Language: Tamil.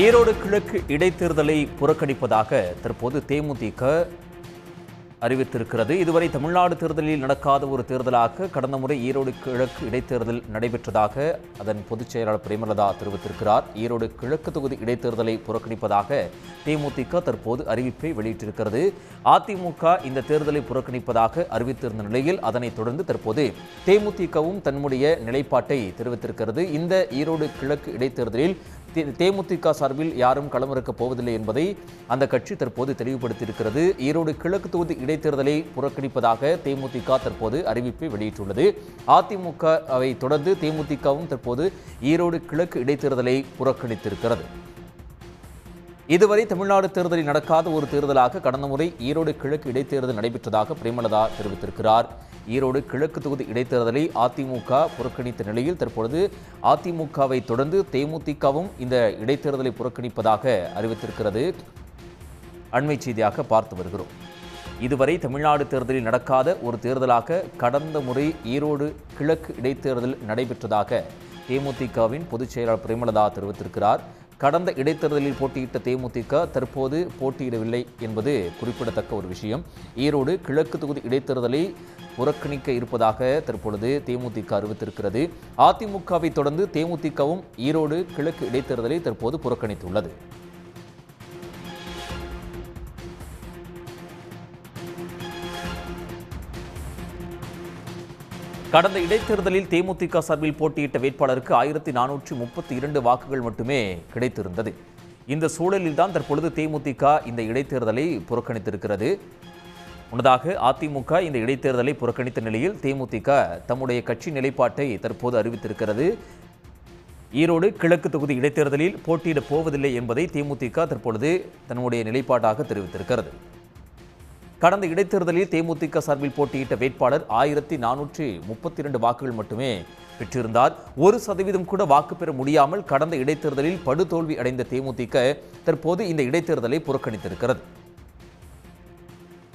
ஈரோடு கிழக்கு இடைத்தேர்தலை புறக்கணிப்பதாக தற்போது தேமுதிக அறிவித்திருக்கிறது. இதுவரை தமிழ்நாடு தேர்தலில் நடக்காத ஒரு தேர்தலாக கடந்த முறை ஈரோடு கிழக்கு இடைத்தேர்தல் நடைபெற்றதாக அதன் பொதுச் செயலாளர் பிரேமலதா தெரிவித்திருக்கிறார். ஈரோடு கிழக்கு தொகுதி இடைத்தேர்தலை புறக்கணிப்பதாக தேமுதிக தற்போது அறிவிப்பை வெளியிட்டிருக்கிறது. அதிமுக இந்த தேர்தலை புறக்கணிப்பதாக அறிவித்திருந்த நிலையில் அதனைத் தொடர்ந்து தற்போது தேமுதிகவும் தன்னுடைய நிலைப்பாட்டை தெரிவித்திருக்கிறது. இந்த ஈரோடு கிழக்கு இடைத்தேர்தலில் தேமுதிக சார்பில் யாரும் களமிறக்கப் போவதில்லை என்பதை அந்த கட்சி தற்போது தெளிவுபடுத்தியிருக்கிறது. ஈரோடு கிழக்கு தொகுதி இடைத்தேர்தலை புறக்கணிப்பதாக தேமுதிக தற்போது அறிவிப்பை வெளியிட்டுள்ளது. அதிமுகவை தொடர்ந்து தேமுதிகவும் தற்போது ஈரோடு கிழக்கு இடைத்தேர்தலை புறக்கணித்திருக்கிறது. இதுவரை தமிழ்நாடு தேர்தலில் நடக்காத ஒரு தேர்தலாக கடந்த முறை ஈரோடு கிழக்கு இடைத்தேர்தல் நடைபெற்றதாக பிரேமலதா தெரிவித்திருக்கிறார். ஈரோடு கிழக்கு தொகுதி இடைத்தேர்தலை அதிமுக புறக்கணித்த நிலையில் தற்பொழுது அதிமுகவை தொடர்ந்து தேமுதிகவும் இந்த இடைத்தேர்தலை புறக்கணிப்பதாக அறிவித்திருக்கிறது. அண்மை செய்தியாக பார்த்து வருகிறோம். இதுவரை தமிழ்நாடு தேர்தலில் நடக்காத ஒரு தேர்தலாக கடந்த முறை ஈரோடு கிழக்கு இடைத்தேர்தல் நடைபெற்றதாக தேமுதிகவின் பொதுச் செயலாளர் பிரேமலதா தெரிவித்திருக்கிறார். கடந்த இடைத்தேர்தலில் போட்டியிட்ட தேமுதிக தற்போது போட்டியிடவில்லை என்பது குறிப்பிடத்தக்க ஒரு விஷயம். ஈரோடு கிழக்கு தொகுதி இடைத்தேர்தலை புறக்கணிக்க இருப்பதாக தற்பொழுது தேமுதிக அறிவித்திருக்கிறது. அதிமுகவை தொடர்ந்து தேமுதிகவும் ஈரோடு கிழக்கு இடைத்தேர்தலை தற்போது புறக்கணித்துள்ளது. கடந்த இடைத்தேர்தலில் தேமுதிக சார்பில் போட்டியிட்ட வேட்பாளருக்கு 1432 வாக்குகள் மட்டுமே கிடைத்திருந்தது. இந்த சூழலில்தான் தற்பொழுது தேமுதிக இந்த இடைத்தேர்தலை புறக்கணித்திருக்கிறது. முன்னதாக அதிமுக இந்த இடைத்தேர்தலை புறக்கணித்த நிலையில் தேமுதிக தம்முடைய கட்சி நிலைப்பாட்டை தற்போது அறிவித்திருக்கிறது. ஈரோடு கிழக்கு தொகுதி இடைத்தேர்தலில் போட்டியிடப் போவதில்லை என்பதை தேமுதிக தற்பொழுது தன்னுடைய நிலைப்பாட்டாக தெரிவித்திருக்கிறது. கடந்த இடைத்தேர்தலில் தேமுதிக சார்பில் போட்டியிட்ட வேட்பாளர் 1432 வாக்குகள் மட்டுமே பெற்றிருந்தார். 1% கூட வாக்கு பெற முடியாமல் கடந்த இடைத்தேர்தலில் படுதோல்வி அடைந்த தேமுதிக தற்போது இந்த இடைத்தேர்தலை புறக்கணித்திருக்கிறது.